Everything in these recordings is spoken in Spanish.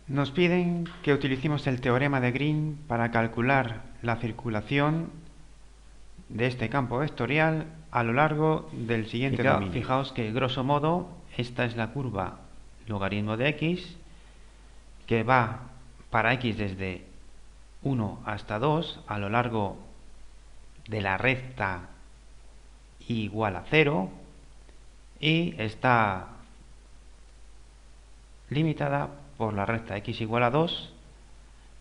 Nos piden que utilicemos el teorema de Green para calcular la circulación de este campo vectorial a lo largo del siguiente dominio. Fijaos que, grosso modo, esta es la curva logaritmo de x, que va para x desde 1 hasta 2 a lo largo de la recta igual a 0 y está limitada por la recta x igual a 2,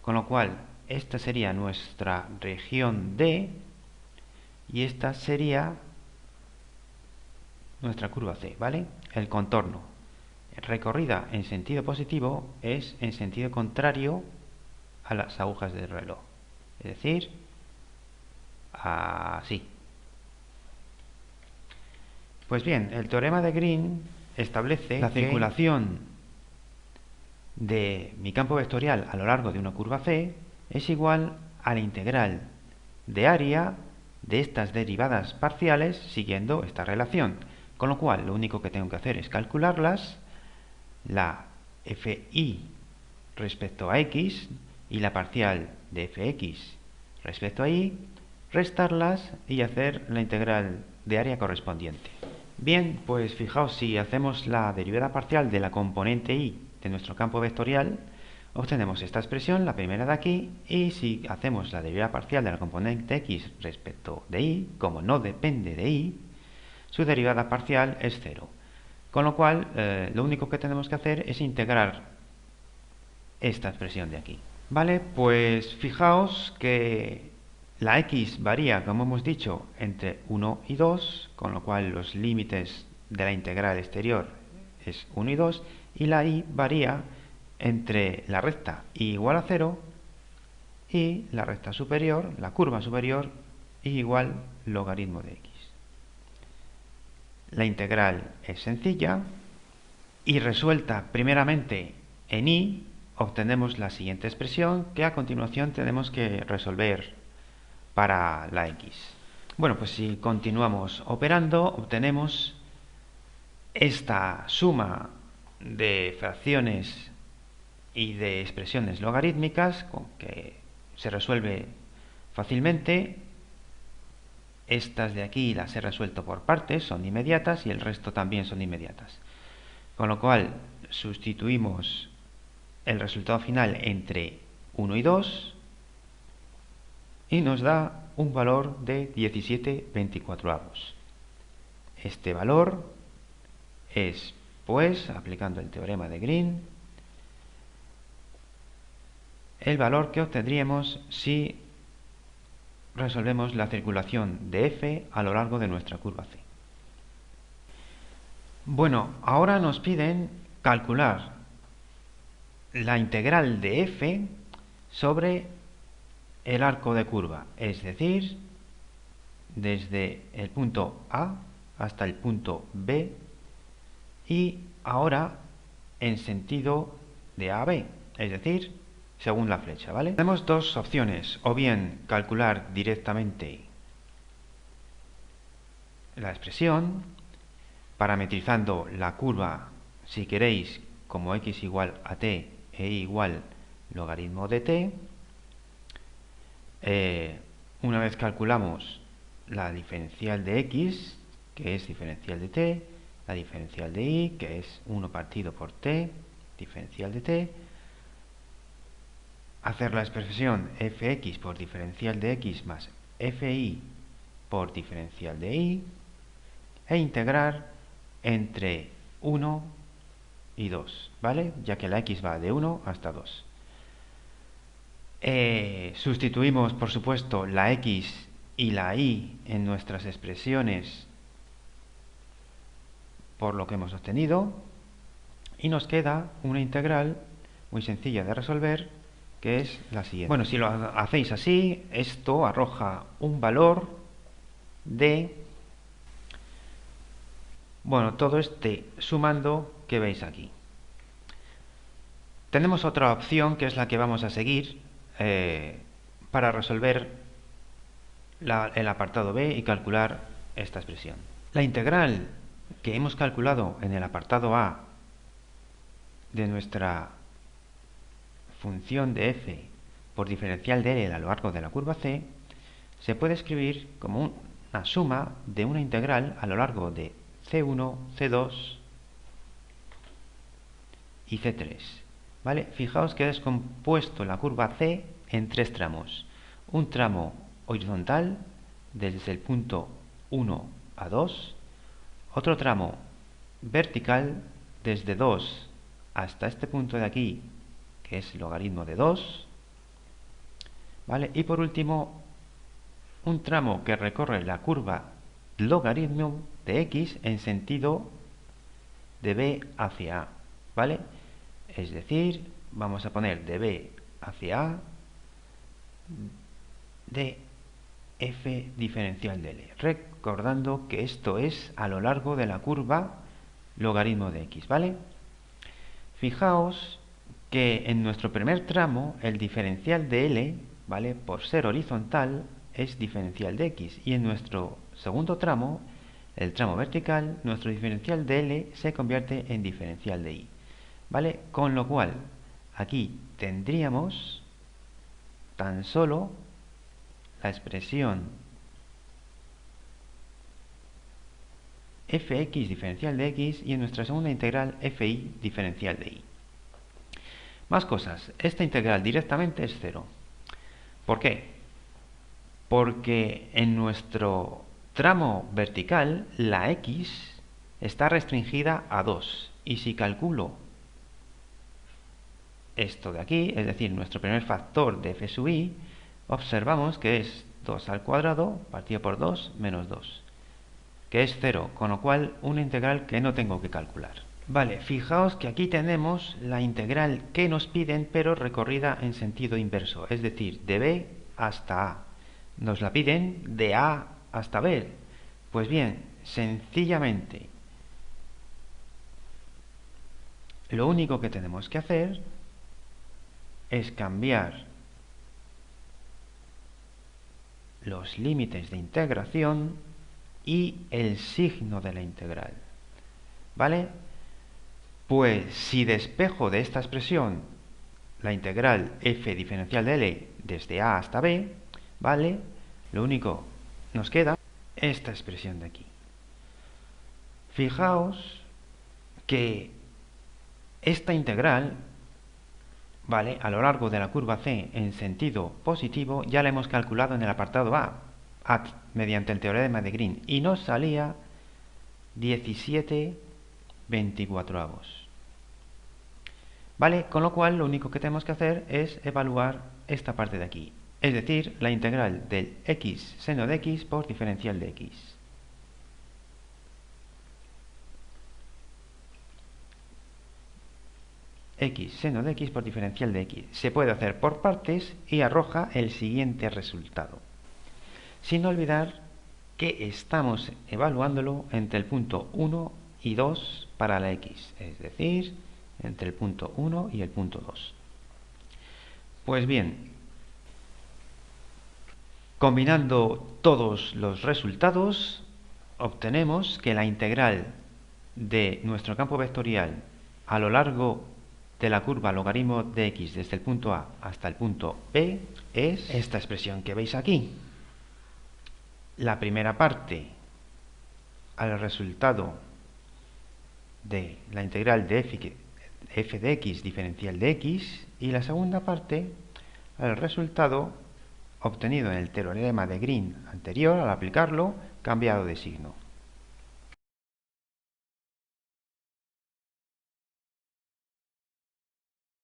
con lo cual esta sería nuestra región D y esta sería nuestra curva C, ¿vale? El contorno. Recorrida en sentido positivo es en sentido contrario a las agujas del reloj. Es decir, así. Pues bien, el teorema de Green establece la circulación de mi campo vectorial a lo largo de una curva C es igual a la integral de área de estas derivadas parciales siguiendo esta relación. Con lo cual, lo único que tengo que hacer es calcularlas, la fi respecto a x y la parcial de fx respecto a y, restarlas y hacer la integral de área correspondiente. Bien, pues fijaos, si hacemos la derivada parcial de la componente y de nuestro campo vectorial, obtenemos esta expresión, la primera de aquí, y si hacemos la derivada parcial de la componente x respecto de y, como no depende de y, su derivada parcial es 0. Con lo cual, lo único que tenemos que hacer es integrar esta expresión de aquí. Vale, pues fijaos que la x varía, como hemos dicho, entre 1 y 2, con lo cual los límites de la integral exterior es 1 y 2, y la y varía entre la recta y igual a 0 y la recta superior, la curva superior, y igual logaritmo de x. La integral es sencilla y resuelta primeramente en y, obtenemos la siguiente expresión que a continuación tenemos que resolver para la x. Bueno, pues si continuamos operando, obtenemos esta suma de fracciones y de expresiones logarítmicas con que se resuelve fácilmente. Estas de aquí las he resuelto por partes, son inmediatas y el resto también son inmediatas. Con lo cual sustituimos el resultado final entre 1 y 2 y nos da un valor de 17/24. Este valor es, pues, aplicando el teorema de Green, el valor que obtendríamos si resolvemos la circulación de f a lo largo de nuestra curva C. Bueno, ahora nos piden calcular la integral de f sobre el arco de curva, es decir, desde el punto A hasta el punto B y ahora en sentido de A a B, es decir, según la flecha, ¿vale? Tenemos dos opciones, o bien calcular directamente la expresión, parametrizando la curva, si queréis, como x igual a t e y igual logaritmo de t. Una vez calculamos la diferencial de x, que es diferencial de t, la diferencial de y, que es 1 partido por t, diferencial de t, hacer la expresión fx por diferencial de x más fi por diferencial de y e integrar entre 1 y 2, ¿vale? Ya que la x va de 1 hasta 2. Sustituimos, por supuesto, la x y la y en nuestras expresiones por lo que hemos obtenido y nos queda una integral muy sencilla de resolver, que es la siguiente. Bueno, si lo hacéis así, esto arroja un valor de, bueno, todo este sumando que veis aquí. Tenemos otra opción que es la que vamos a seguir para resolver el apartado B y calcular esta expresión. La integral que hemos calculado en el apartado A de nuestra función de f por diferencial de L a lo largo de la curva C se puede escribir como una suma de una integral a lo largo de C1, C2 y C3. ¿Vale? Fijaos que he descompuesto la curva C en tres tramos. Un tramo horizontal desde el punto 1 a 2, otro tramo vertical desde 2 hasta este punto de aquí, que es logaritmo de 2, ¿vale? Y por último, un tramo que recorre la curva logaritmo de x en sentido de b hacia a, ¿vale? Es decir, vamos a poner de b hacia a de f diferencial de L, recordando que esto es a lo largo de la curva logaritmo de x, ¿vale? Fijaos que en nuestro primer tramo el diferencial de L, ¿vale?, por ser horizontal es diferencial de x, y en nuestro segundo tramo, el tramo vertical, nuestro diferencial de L se convierte en diferencial de y, ¿vale? Con lo cual aquí tendríamos tan solo la expresión fx diferencial de x y en nuestra segunda integral fi diferencial de y. Más cosas, esta integral directamente es 0. ¿Por qué? Porque en nuestro tramo vertical la x está restringida a 2 y si calculo esto de aquí, es decir, nuestro primer factor de f sub i, observamos que es 2 al cuadrado partido por 2 menos 2, que es 0, con lo cual una integral que no tengo que calcular. Vale, fijaos que aquí tenemos la integral que nos piden, pero recorrida en sentido inverso, es decir, de b hasta a. Nos la piden de a hasta b. Pues bien, sencillamente, lo único que tenemos que hacer es cambiar los límites de integración y el signo de la integral, ¿vale? Pues si despejo de esta expresión la integral f diferencial de L desde a hasta b, ¿vale?, lo único que nos queda esta expresión de aquí. Fijaos que esta integral, ¿vale?, a lo largo de la curva C en sentido positivo ya la hemos calculado en el apartado A mediante el teorema de Green y nos salía 17/24. ¿Vale? Con lo cual lo único que tenemos que hacer es evaluar esta parte de aquí, es decir, la integral del x seno de x por diferencial de x. X seno de x por diferencial de x. Se puede hacer por partes y arroja el siguiente resultado. Sin olvidar que estamos evaluándolo entre el punto 1 y 2 para la x, es decir, entre el punto 1 y el punto 2. Pues bien, combinando todos los resultados, obtenemos que la integral de nuestro campo vectorial a lo largo de la curva logaritmo de x desde el punto A hasta el punto B es esta expresión que veis aquí. La primera parte al resultado de la integral de f de x diferencial de x y la segunda parte al resultado obtenido en el teorema de Green anterior al aplicarlo cambiado de signo.